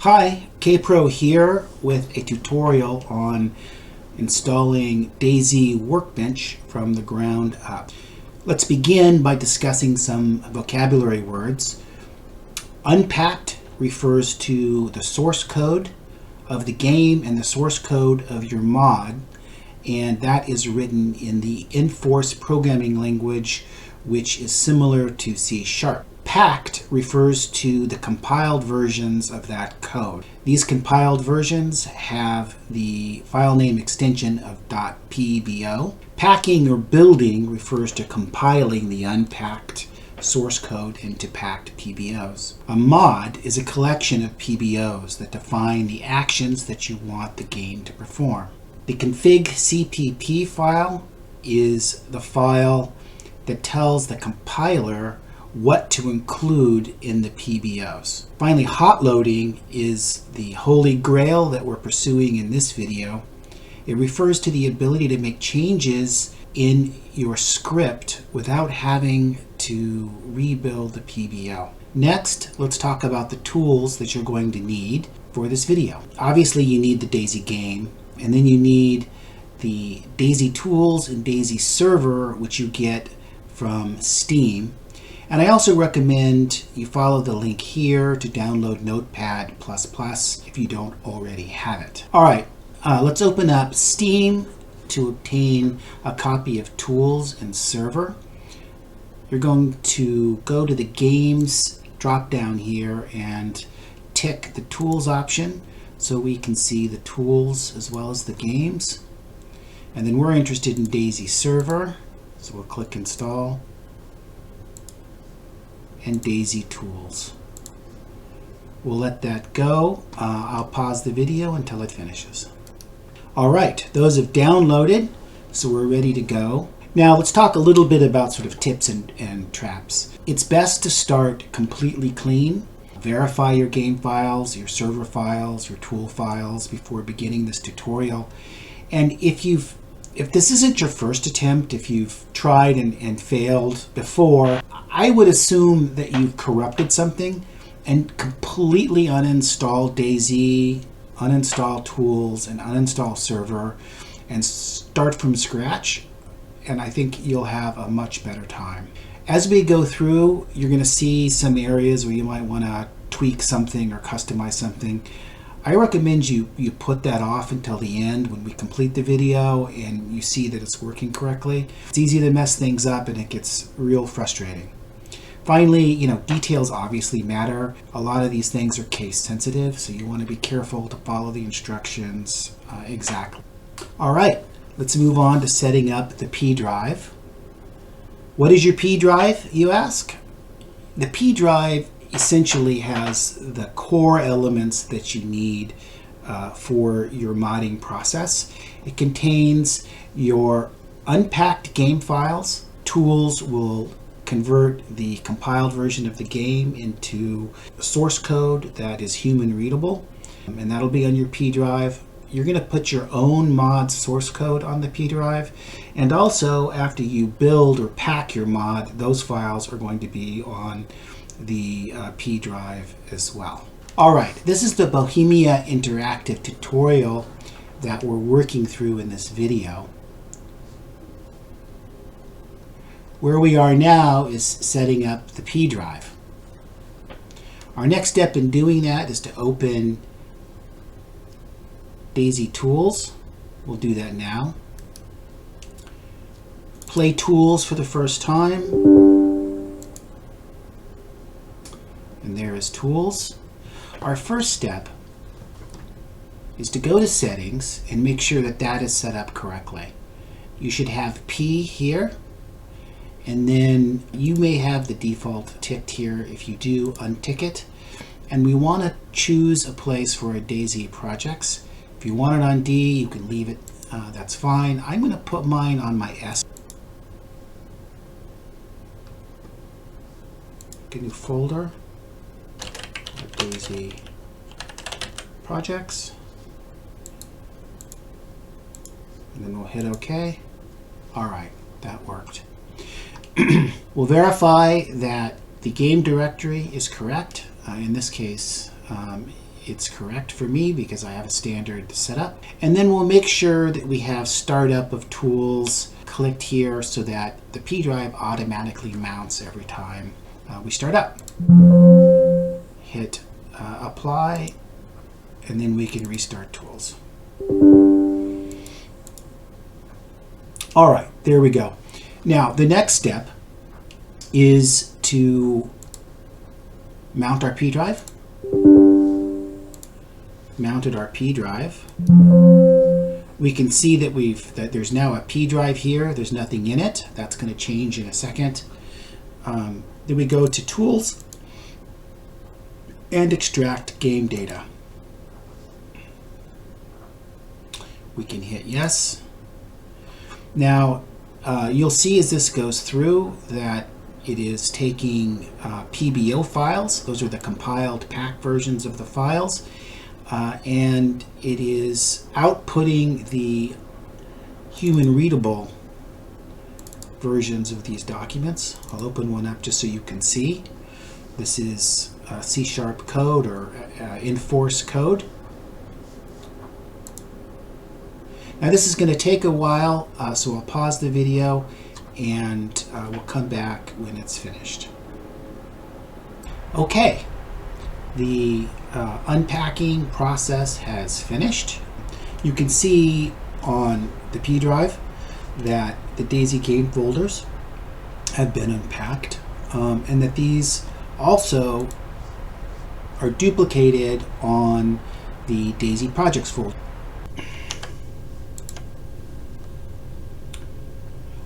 Hi, Kpro here with a tutorial on installing dayZ Workbench from the ground up. Let's begin by discussing some vocabulary words. Unpacked refers to the source code of the game and the source code of your mod, and that is written in the Enforce programming language, which is similar to C#. Packed refers to the compiled versions of that code. These compiled versions have the file name extension of .pbo. Packing or building refers to compiling the unpacked source code into packed PBOs. A mod is a collection of PBOs that define the actions that you want the game to perform. The config.cpp file is the file that tells the compiler what to include in the PBOs. Finally, hotloading is the holy grail that we're pursuing in this video. It refers to the ability to make changes in your script without having to rebuild the PBO. Next, let's talk about the tools that you're going to need for this video. Obviously, you need the dayZ game, and then you need the dayZ tools and dayZ server, which you get from Steam. And I also recommend you follow the link here to download Notepad++ if you don't already have it. All right, let's open up Steam to obtain a copy of Tools and Server. You're going to go to the Games drop down here and tick the Tools option so we can see the tools as well as the games. And then we're interested in dayZ Server, so we'll click Install. And dayZ Tools. We'll let that go. I'll pause the video until it finishes. All right, those have downloaded, so we're ready to go. Now let's talk a little bit about sort of tips and traps. It's best to start completely clean. Verify your game files, your server files, your tool files before beginning this tutorial. And if this isn't your first attempt, if you've tried and failed before, I would assume that you've corrupted something and completely uninstall dayZ, uninstall tools, and uninstall server, and start from scratch. And I think you'll have a much better time. As we go through, you're going to see some areas where you might want to tweak something or customize something. I recommend you put that off until the end when we complete the video and you see that it's working correctly. It's easy to mess things up and it gets real frustrating. Finally, details obviously matter. A lot of these things are case sensitive, so you want to be careful to follow the instructions exactly. All right, let's move on to setting up the P drive. What is your P drive, you ask? The P drive essentially has the core elements that you need for your modding process. It contains your unpacked game files. Tools will convert the compiled version of the game into source code that is human readable, and that'll be on your P drive. You're going to put your own mod source code on the P drive, and also after you build or pack your mod, those files are going to be on the P drive as well. All right, this is the Bohemia interactive tutorial that we're working through in this video. Where we are now is setting up the P drive. Our next step in doing that is to open dayZ Tools. We'll do that now. Play Tools for the first time. And there is Tools. Our first step is to go to Settings and make sure that that is set up correctly. You should have P here, and then you may have the default ticked here. If you do, untick it. And we want to choose a place for our dayZ projects. If you want it on D, you can leave it. That's fine. I'm going to put mine on my S. Get a new folder. dayZ projects, and then we'll hit OK. All right, that worked. We'll verify that the game directory is correct. In this case, it's correct for me because I have a standard setup. And then we'll make sure that we have startup of tools clicked here so that the P drive automatically mounts every time we start up. Hit apply, and then we can restart tools. All right, there we go. Now, the next step is to mount our P drive. Mounted our P drive. We can see that there's now a P drive here. There's nothing in it. That's going to change in a second. Then we go to Tools and Extract Game Data. We can hit Yes. Now, you'll see as this goes through that it is taking PBO files. Those are the compiled pack versions of the files. And it is outputting the human readable versions of these documents. I'll open one up just so you can see. This is C# code or Enforce code. Now this is going to take a while, so I'll pause the video and we'll come back when it's finished. Okay, the unpacking process has finished. You can see on the P drive that the dayZ game folders have been unpacked, and that these also are duplicated on the dayZ projects folder.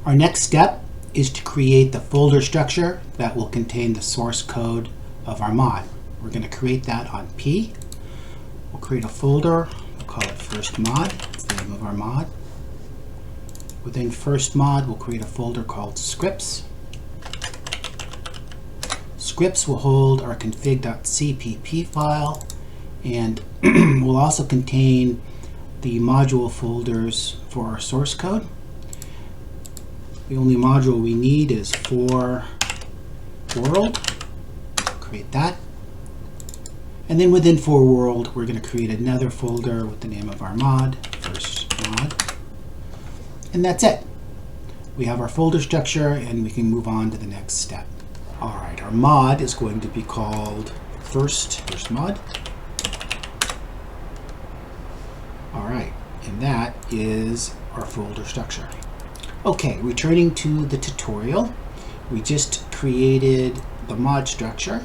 Our next step is to create the folder structure that will contain the source code of our mod. We're going to create that on P. We'll create a folder. We'll call it first mod. That's the name of our mod. Within first mod, we'll create a folder called scripts. Scripts will hold our config.cpp file, and will also contain the module folders for our source code. The only module we need is for world. Create that. And then within for world, we're going to create another folder with the name of our mod, first mod. And that's it. We have our folder structure and we can move on to the next step. All right, our mod is going to be called first mod. All right, and that is our folder structure. Okay, returning to the tutorial, we just created the mod structure.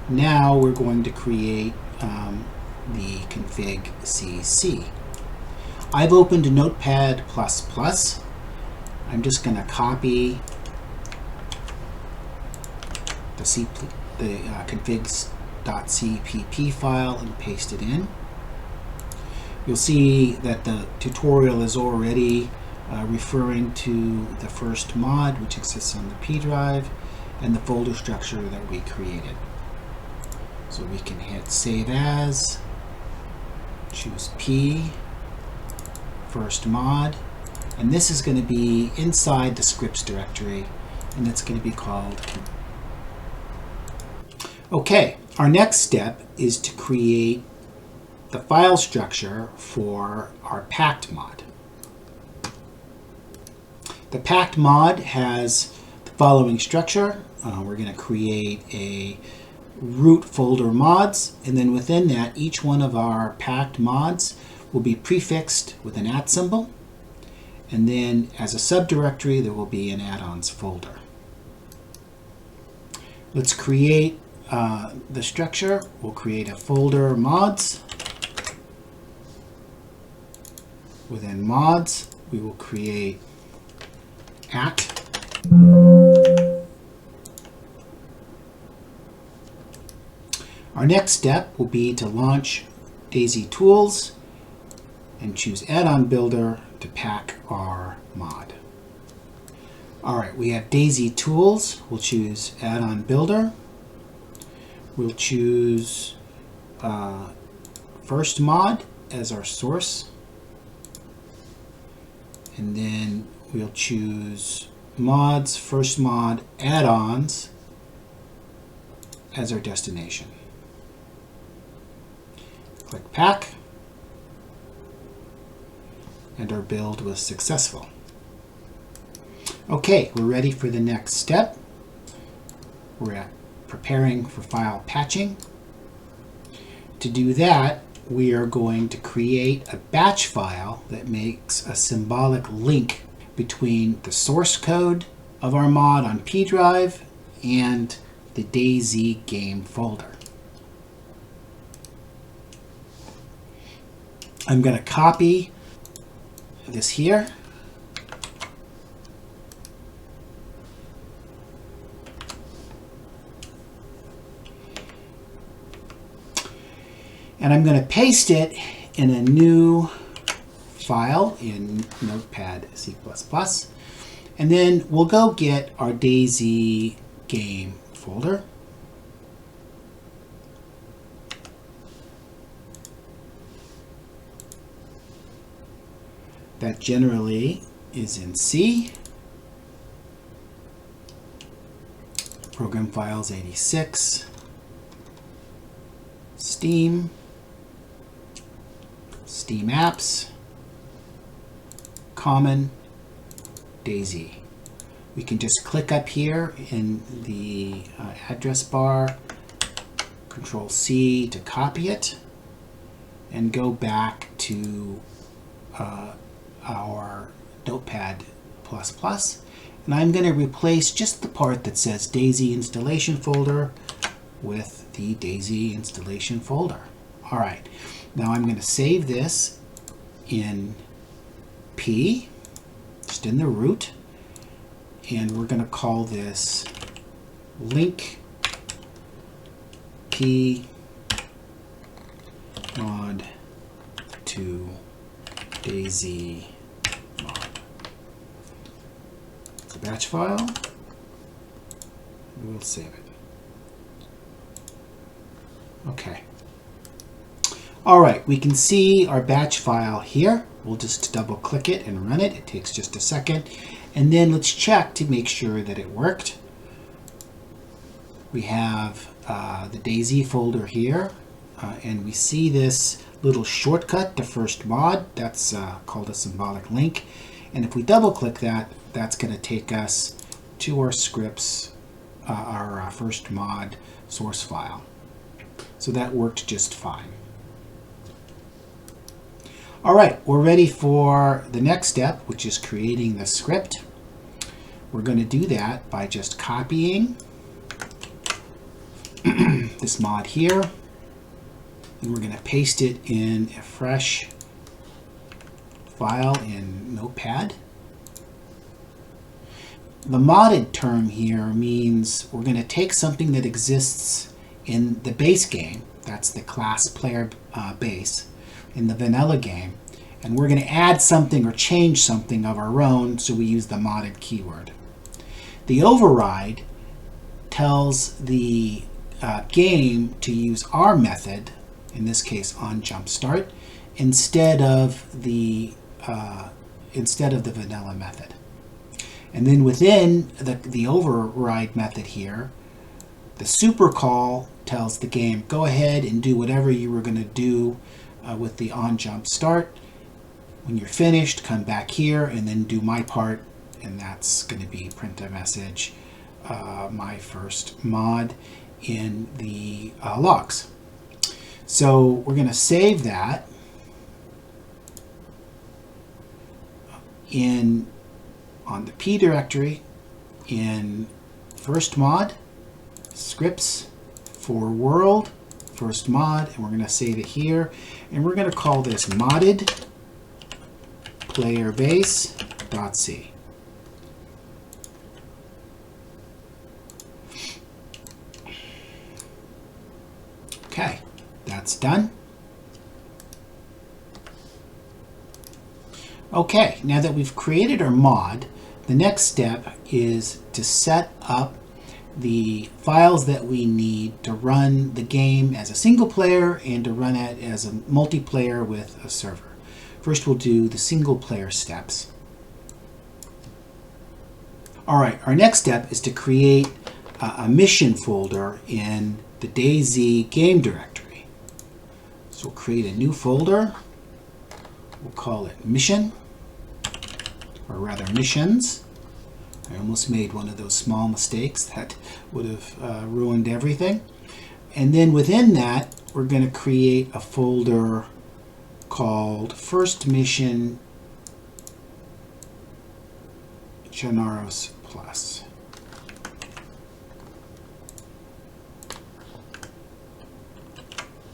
Now we're going to create the config.cc. I've opened Notepad++. I'm just going to copy the config.cpp file and paste it in. You'll see that the tutorial is already referring to the first mod, which exists on the P drive, and the folder structure that we created. So we can hit Save As, choose P, first mod, and this is going to be inside the scripts directory, and it's going to be called. Okay, our next step is to create the file structure for our packed mod. The packed mod has the following structure. We're going to create a root folder mods, and then within that, each one of our packed mods will be prefixed with an @ symbol, and then as a subdirectory there will be an add-ons folder. Let's create the structure. We'll create a folder mods. Within mods, we will create @ Our next step will be to launch dayZ tools and choose addonbuilder to pack our mod. All right, we have dayZ tools. We'll choose addonbuilder. We'll choose first mod as our source, and then we'll choose mods, first mod, add-ons as our destination. Click Pack. And our build was successful. Okay, we're ready for the next step. We're at preparing for file patching. To do that, we are going to create a batch file that makes a symbolic link between the source code of our mod on P drive and the dayZ game folder. I'm going to copy this here. And I'm going to paste it in a new file in Notepad.c++. And then we'll go get our dayZ game folder. That generally is in C. Program files 86. Steam. Steam apps. Common. dayZ. We can just click up here in the address bar, Control C to copy it, and go back to our Notepad++. And I'm going to replace just the part that says dayZ installation folder with the dayZ installation folder. All right, now I'm going to save this in P, just in the root, and we're going to call this link P mod to dayZ mod. It's a batch file. We'll save it. Okay. All right, we can see our batch file here. We'll just double click it and run it. It takes just a second. And then let's check to make sure that it worked. We have the dayZ folder here, and we see this little shortcut to first mod. That's called a symbolic link. And if we double click that, that's going to take us to our scripts, our first mod source file. So that worked just fine. All right, we're ready for the next step, which is creating the script. We're going to do that by just copying this mod here, and we're going to paste it in a fresh file in Notepad. The modded term here means we're going to take something that exists in the base game, that's the class player base, in the vanilla game, and we're going to add something or change something of our own, so we use the modded keyword. The override tells the game to use our method, in this case onJumpStart, instead of the vanilla method. And then within the override method here, the super call tells the game, go ahead and do whatever you were going to do with the onJumpStart. When you're finished, come back here and then do my part, and that's going to be print a message, my first mod, in the logs. So we're going to save that on the P directory in first mod, scripts for world, first mod, and we're going to save it here, and we're going to call this modded playerbase.c. Okay, that's done. Okay, now that we've created our mod, the next step is to set up the files that we need to run the game as a single player and to run it as a multiplayer with a server. First, we'll do the single player steps. All right, our next step is to create a mission folder in the dayZ game directory. So we'll create a new folder. We'll call it mission, or rather missions. I almost made one of those small mistakes that would have ruined everything. And then within that, we're going to create a folder called First Mission Gennaros Plus.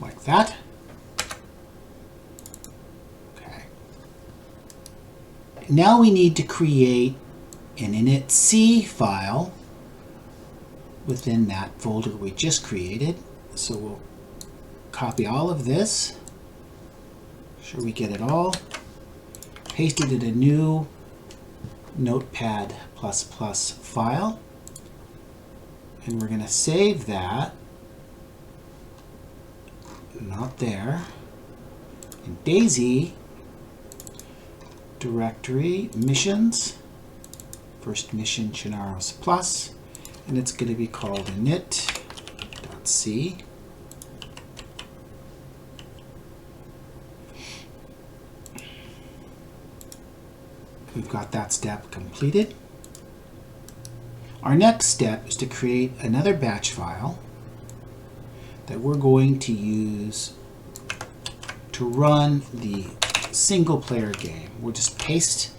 Like that. Okay. Now we need to create an Init.c file within that folder we just created. So we'll copy all of this. Make sure we get it all. Paste it in a new Notepad++ file. And we're going to save that. Not there. In dayZ directory missions, first mission Gennaros Plus, and it's going to be called Init.c. We've got that step completed. Our next step is to create another batch file that we're going to use to run the single player game. We'll just paste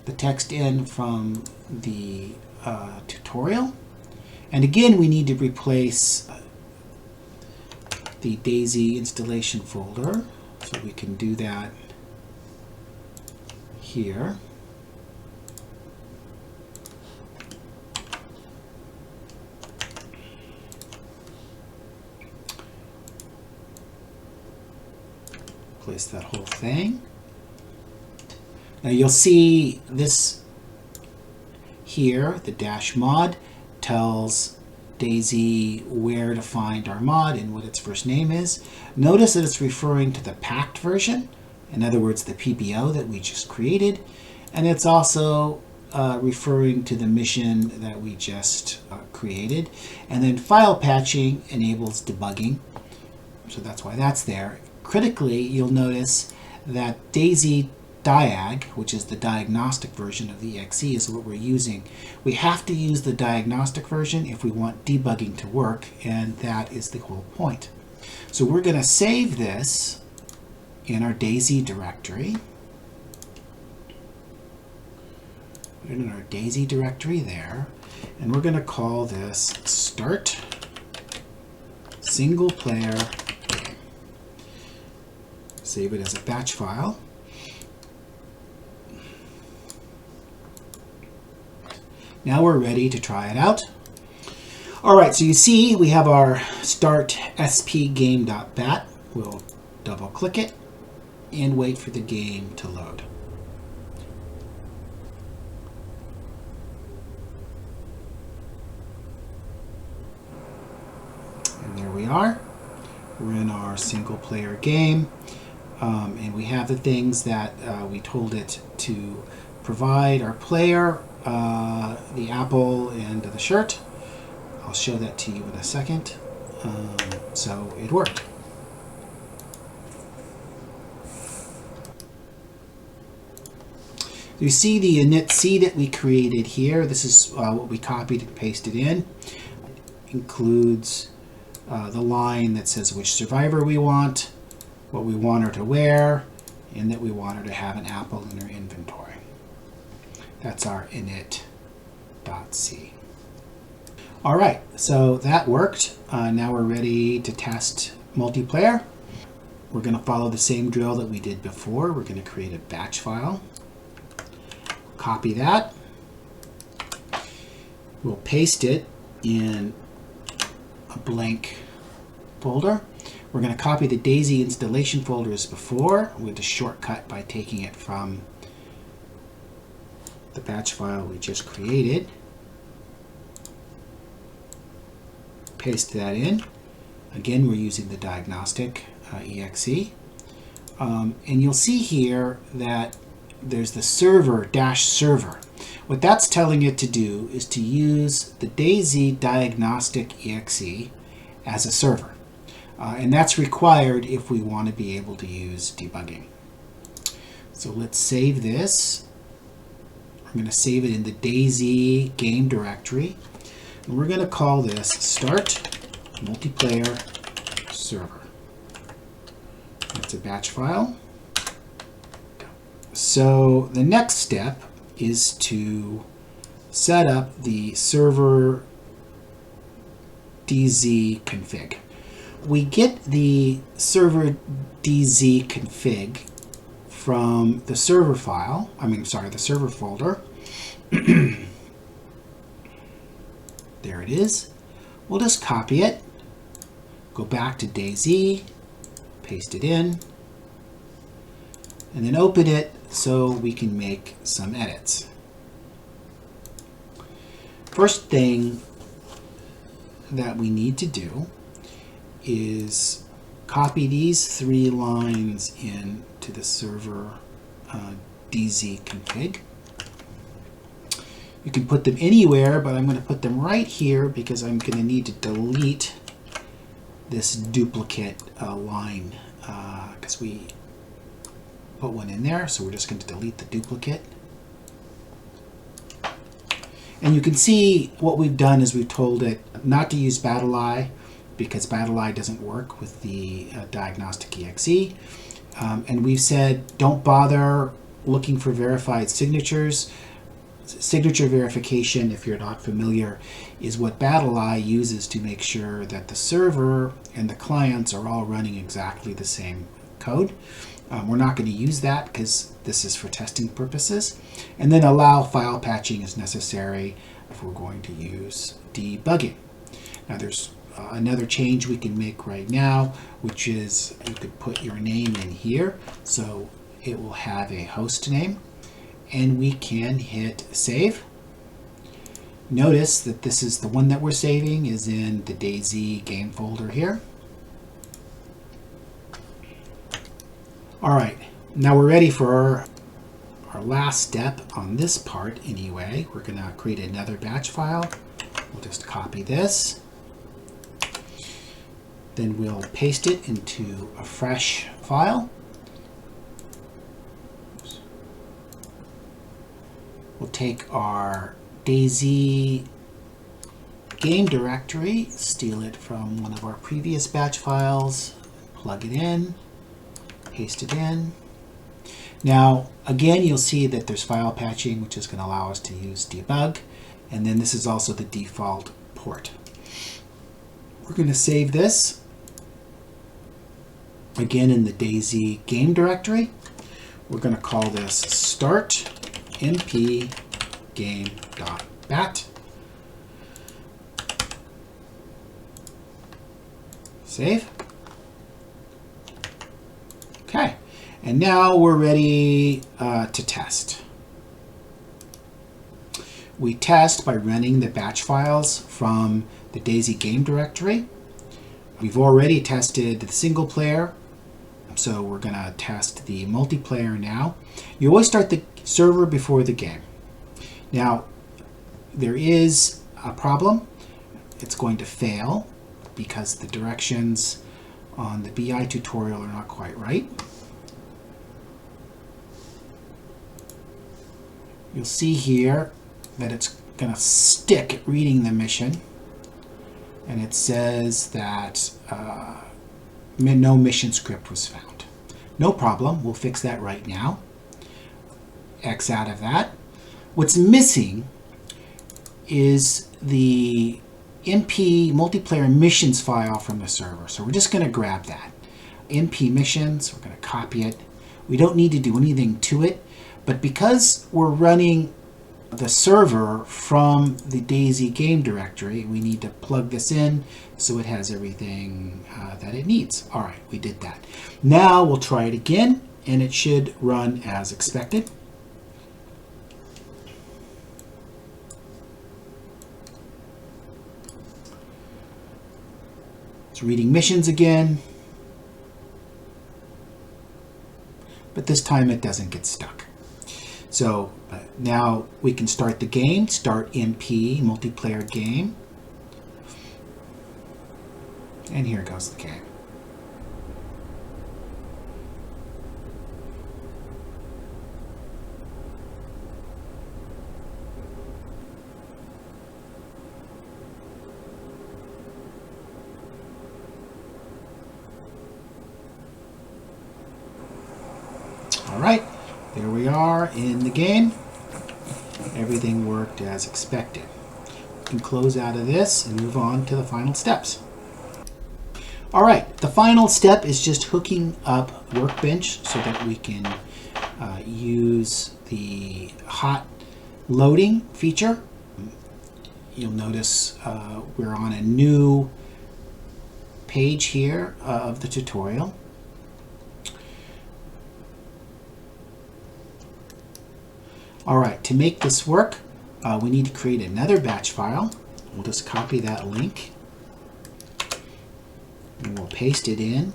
the text in from the tutorial. And again, we need to replace the dayZ installation folder. So we can do that here. Place that whole thing. Now you'll see this here, the dash mod tells dayZ where to find our mod and what its first name is. Notice that it's referring to the packed version, in other words, the PBO that we just created, and it's also referring to the mission that we just created. And then file patching enables debugging, so that's why that's there. Critically, you'll notice that dayZ diag, which is the diagnostic version of the exe, is what we're using. We have to use the diagnostic version if we want debugging to work, and that is the whole point. So we're going to save this in our dayZ directory. Put it in our dayZ directory there, and we're going to call this start single player game. Save it as a batch file. Now we're ready to try it out. All right, so you see we have our start spgame.bat. We'll double click it and wait for the game to load. And there we are. We're in our single player game. And we have the things that we told it to provide our player, the apple and the shirt. I'll show that to you in a second. So it worked. You see the Init.c that we created here. This is what we copied and pasted in. It includes the line that says which survivor we want, what we want her to wear, and that we want her to have an apple in her inventory. That's our Init.c. All right, so that worked. Now we're ready to test multiplayer. We're going to follow the same drill that we did before. We're going to create a batch file. Copy that. We'll paste it in a blank folder. We're going to copy the dayZ installation folder as before with a shortcut by taking it from the batch file we just created. Paste that in. Again, we're using the diagnostic exe. And you'll see here that there's the server-server. What that's telling it to do is to use the dayZ diagnostic exe as a server. And that's required if we want to be able to use debugging. So let's save this. I'm going to save it in the dayZ game directory. And we're going to call this start multiplayer server. That's a batch file. So the next step is to set up the serverDZ config. We get the serverDZ config from the server file, the server folder. There it is. We'll just copy it, go back to dayZ, paste it in, and then open it so we can make some edits. First thing that we need to do is copy these 3 lines into the server DZ config. You can put them anywhere, but I'm going to put them right here because I'm going to need to delete this duplicate line because we put one in there, so we're just going to delete the duplicate. And you can see what we've done is we've told it not to use BattleEye because BattleEye doesn't work with the diagnostic.exe. And we've said don't bother looking for verified signatures. Signature verification, if you're not familiar, is what BattleEye uses to make sure that the server and the clients are all running exactly the same code. We're not going to use that because this is for testing purposes. And then allow file patching is necessary if we're going to use debugging. Now there's another change we can make right now, which is you could put your name in here so it will have a host name, and we can hit save. Notice that this is the one that we're saving is in the dayZ game folder here. All right, now we're ready for our last step on this part anyway. We're going to create another batch file. We'll just copy this. Then we'll paste it into a fresh file. We'll take our dayZ game directory, steal it from one of our previous batch files, plug it in, paste it in. Now, again, you'll see that there's file patching, which is going to allow us to use debug. And then this is also the default port. We're going to save this again in the dayZ game directory. We're going to call this start mp game.bat. Save. Okay, and now we're ready to test. We test by running the batch files from the dayZ game directory. We've already tested the single player, so we're going to test the multiplayer now. You always start the server before the game. Now, there is a problem. It's going to fail because the directions on the BI tutorial are not quite right. You'll see here that it's going to stick at reading the mission, and it says that no mission script was found. No problem, we'll fix that right now. X out of that. What's missing is the MP multiplayer missions file from the server. So we're just going to grab that. MP missions, we're going to copy it. We don't need to do anything to it, but because we're running the server from the dayZ game directory, we need to plug this in so it has everything that it needs. All right, we did that. Now we'll try it again, and it should run as expected. It's reading missions again, but this time it doesn't get stuck. So now we can start the game, start MP, multiplayer game. And here goes the game. right, there we are in the game. Everything worked as expected. We can close out of this and move on to the final steps. All right, the final step is just hooking up Workbench so that we can use the hot loading feature. You'll notice we're on a new page here of the tutorial. All right, to make this work, we need to create another batch file. We'll just copy that link and we'll paste it in.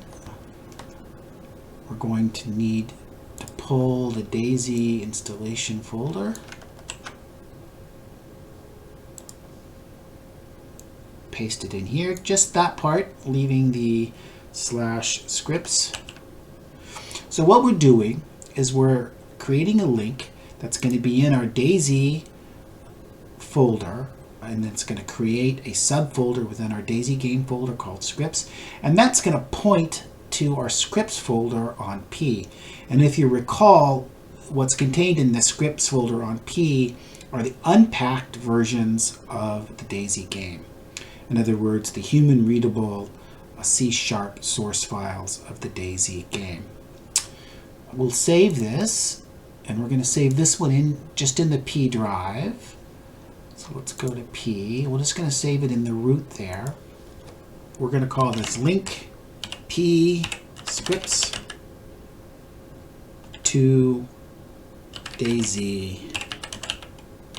We're going to need to pull the dayZ installation folder. Paste it in here, just that part, leaving the /scripts. So what we're doing is we're creating a link that's going to be in our dayZ folder, and it's going to create a subfolder within our dayZ game folder called scripts, and that's going to point to our scripts folder on P. And if you recall, what's contained in the scripts folder on P are the unpacked versions of the dayZ game. In other words, the human readable C# source files of the dayZ game. We'll save this, and we're going to save this one just in the P drive. So let's go to P. We're just going to save it in the root there. We're going to call this link P scripts to dayZ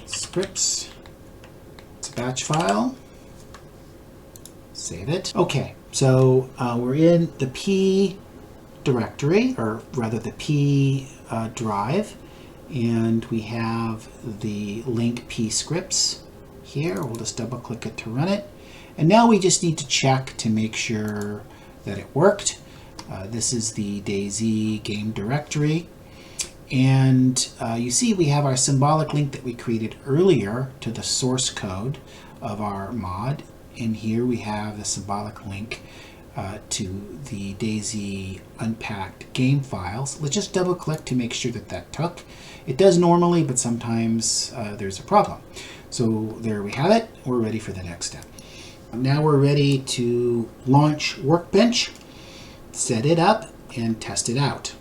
scripts. It's a batch file. Save it. Okay, so we're in the P directory, or rather the P drive, and we have the link P scripts here. We'll just double click it to run it. And now we just need to check to make sure that it worked. This is the dayZ game directory. And you see we have our symbolic link that we created earlier to the source code of our mod. In here we have the symbolic link to the dayZ unpacked game files. Let's just double click to make sure that that took. It does normally, but sometimes there's a problem. So there we have it. We're ready for the next step. Now we're ready to launch Workbench, set it up, and test it out.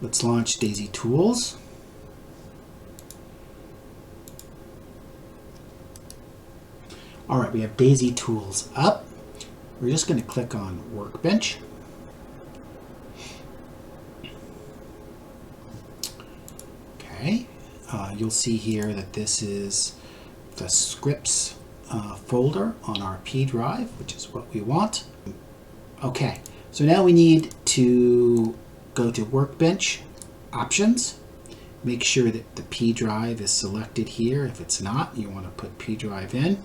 Let's launch dayZ Tools. All right, we have dayZ Tools up. We're just going to click on Workbench. Okay, you'll see here that this is the scripts folder on our P drive, which is what we want. Okay, so now we need to go to Workbench Options. Make sure that the P drive is selected here. If it's not, you want to put P drive in.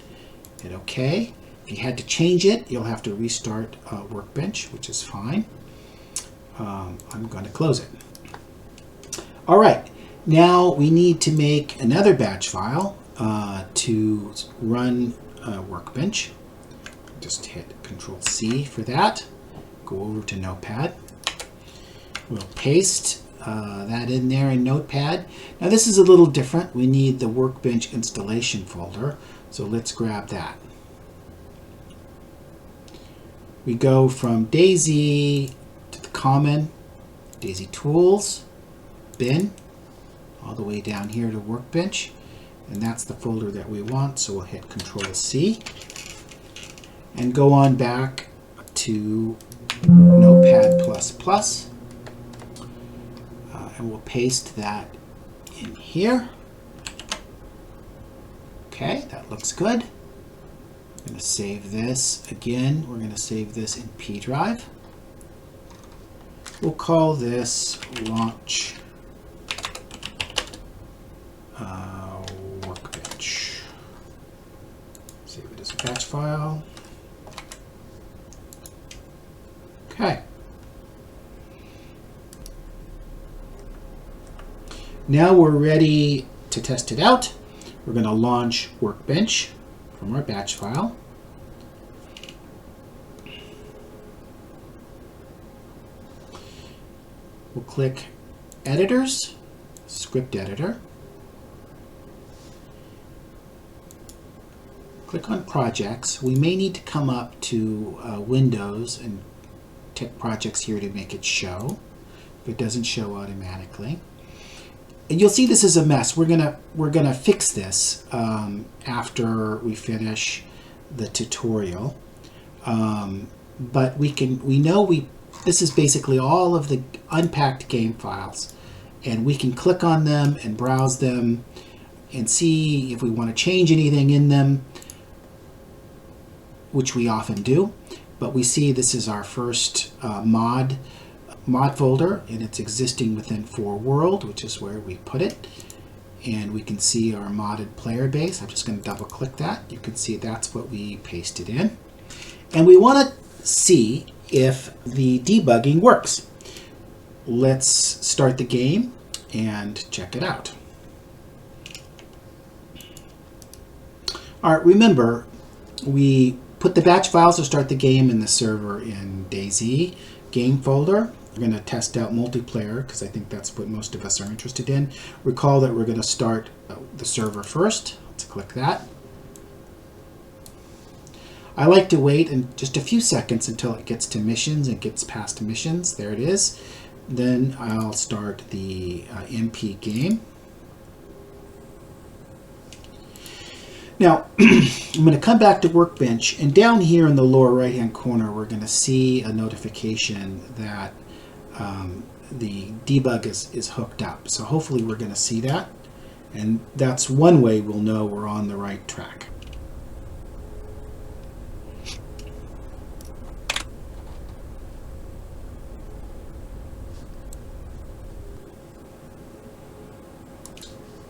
Hit OK. If you had to change it, you'll have to restart Workbench, which is fine. I'm going to close it. All right, now we need to make another batch file to run Workbench. Just hit Control-C for that. Go over to Notepad. We'll paste that in there in Notepad. Now this is a little different. We need the Workbench installation folder. So let's grab that. We go from dayZ to the common, dayZ Tools, bin, all the way down here to Workbench. And that's the folder that we want. So we'll hit Control-C and go on back to Notepad++. And we'll paste that in here. Okay, that looks good. I'm going to save this again. We're going to save this in P drive. We'll call this launch Workbench. Save it as a batch file. Okay. Now we're ready to test it out. We're going to launch Workbench from our batch file. We'll click Editors, Script Editor. Click on Projects. We may need to come up to Windows and tick Projects here to make it show. If it doesn't show automatically. And you'll see this is a mess. We're gonna fix this after we finish the tutorial. But this is basically all of the unpacked game files, and we can click on them and browse them and see if we want to change anything in them, which we often do. But we see this is our first mod folder, and it's existing within ForWorld, which is where we put it. And we can see our modded player base. I'm just going to double click that. You can see that's what we pasted in. And we want to see if the debugging works. Let's start the game and check it out. All right, remember, we put the batch files to start the game in the server in dayZ game folder. We're going to test out multiplayer because I think that's what most of us are interested in. Recall that we're going to start the server first. Let's click that. I like to wait in just a few seconds until it gets to missions and gets past missions. There it is. Then I'll start the MP game. Now, I'm going to come back to Workbench, and down here in the lower right-hand corner, we're going to see a notification that the debug is hooked up. So hopefully we're going to see that, and that's one way we'll know we're on the right track.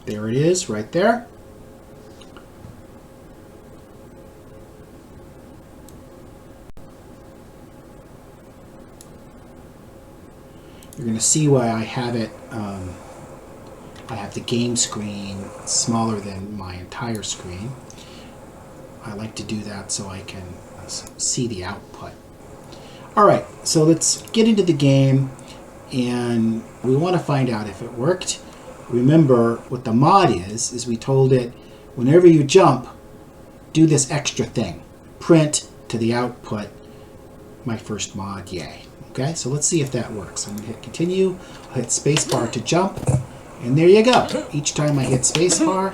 There it is, right there. You're going to see why I have it, I have the game screen smaller than my entire screen. I like to do that so I can see the output. Alright, so let's get into the game, and we want to find out if it worked. Remember, what the mod is we told it, whenever you jump, do this extra thing. Print to the output, my first mod, yay. Okay, so let's see if that works. I'm going to hit continue, I'll hit spacebar to jump, and there you go. Each time I hit spacebar,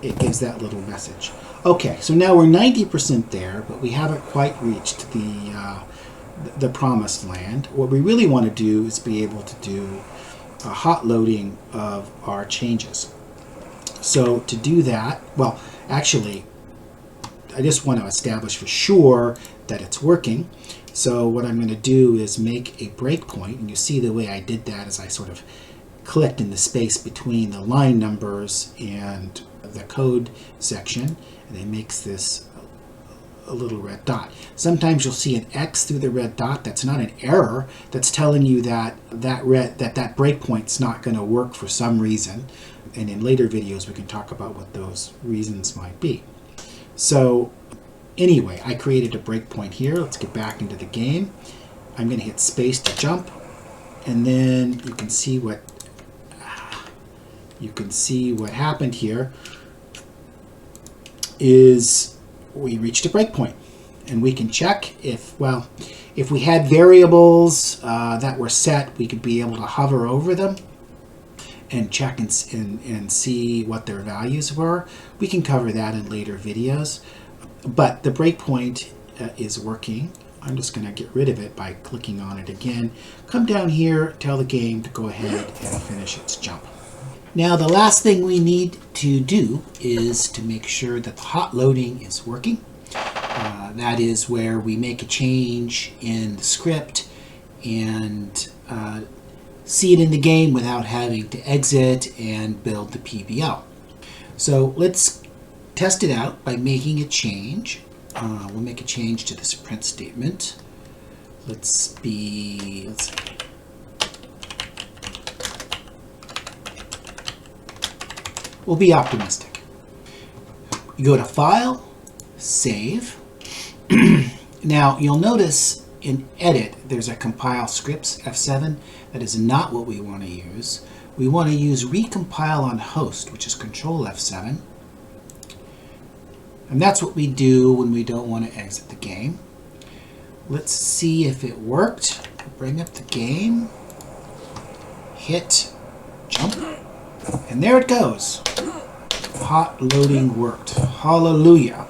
it gives that little message. Okay, so now we're 90% there, but we haven't quite reached the promised land. What we really want to do is be able to do a hot loading of our changes. So to do that, well, actually, I just want to establish for sure that it's working. So what I'm going to do is make a breakpoint, and you see the way I did that is I sort of clicked in the space between the line numbers and the code section, and it makes this a little red dot. Sometimes you'll see an X through the red dot. That's not an error. That's telling you that that breakpoint's not going to work for some reason. And in later videos we can talk about what those reasons might be. So anyway, I created a breakpoint here. Let's get back into the game. I'm going to hit space to jump, and then you can see what happened here is we reached a breakpoint, and we can check if we had variables that were set, we could be able to hover over them and check and see what their values were. We can cover that in later videos, but the breakpoint is working. I'm just going to get rid of it by clicking on it again. Come down here, tell the game to go ahead and finish its jump. Now the last thing we need to do is to make sure that the hot loading is working. That is where we make a change in the script and see it in the game without having to exit and build the PBL. So let's test it out by making a change. We'll make a change to this print statement. Let's we'll be optimistic. You go to File, Save. Now you'll notice in edit, there's a compile scripts F7. That is not what we want to use. We want to use recompile on host, which is control F7. And that's what we do when we don't want to exit the game. Let's see if it worked. Bring up the game, hit jump, and there it goes. Hot loading worked. Hallelujah.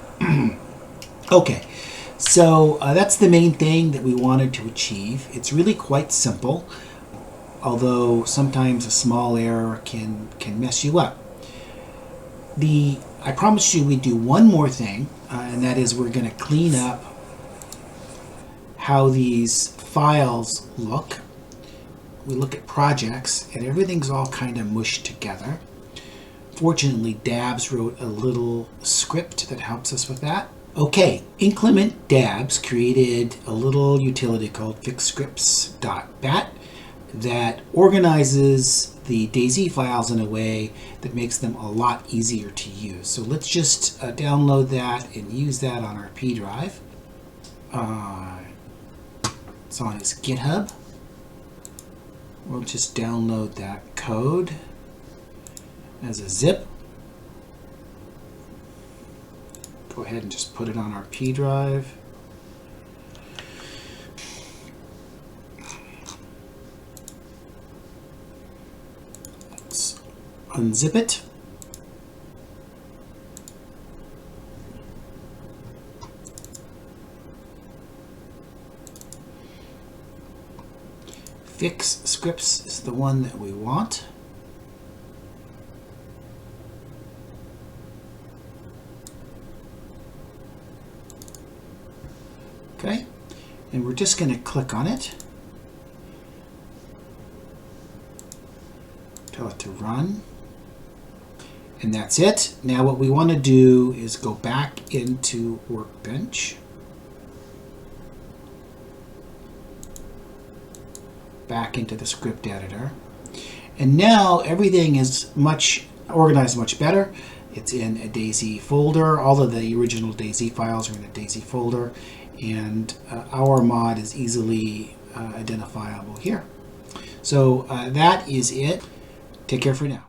Okay, so that's the main thing that we wanted to achieve. It's really quite simple, although sometimes a small error can mess you up. I promised you we'd do one more thing, and that is we're going to clean up how these files look. We look at projects, and everything's all kind of mushed together. Fortunately, Dabs wrote a little script that helps us with that. Okay, inclement Dabs created a little utility called fixscripts.bat that organizes the dayZ files in a way that makes them a lot easier to use. So let's just download that and use that on our P drive. It's on his GitHub. We'll just download that code as a zip. Go ahead and just put it on our P drive. Let's unzip it. Fix scripts is the one that we want. Okay, and we're just going to click on it, tell it to run, and that's it. Now what we want to do is go back into Workbench, back into the script editor, and now everything is organized much better. It's in a dayZ folder. All of the original dayZ files are in a dayZ folder, and our mod is easily identifiable here. So that is it. Take care for now.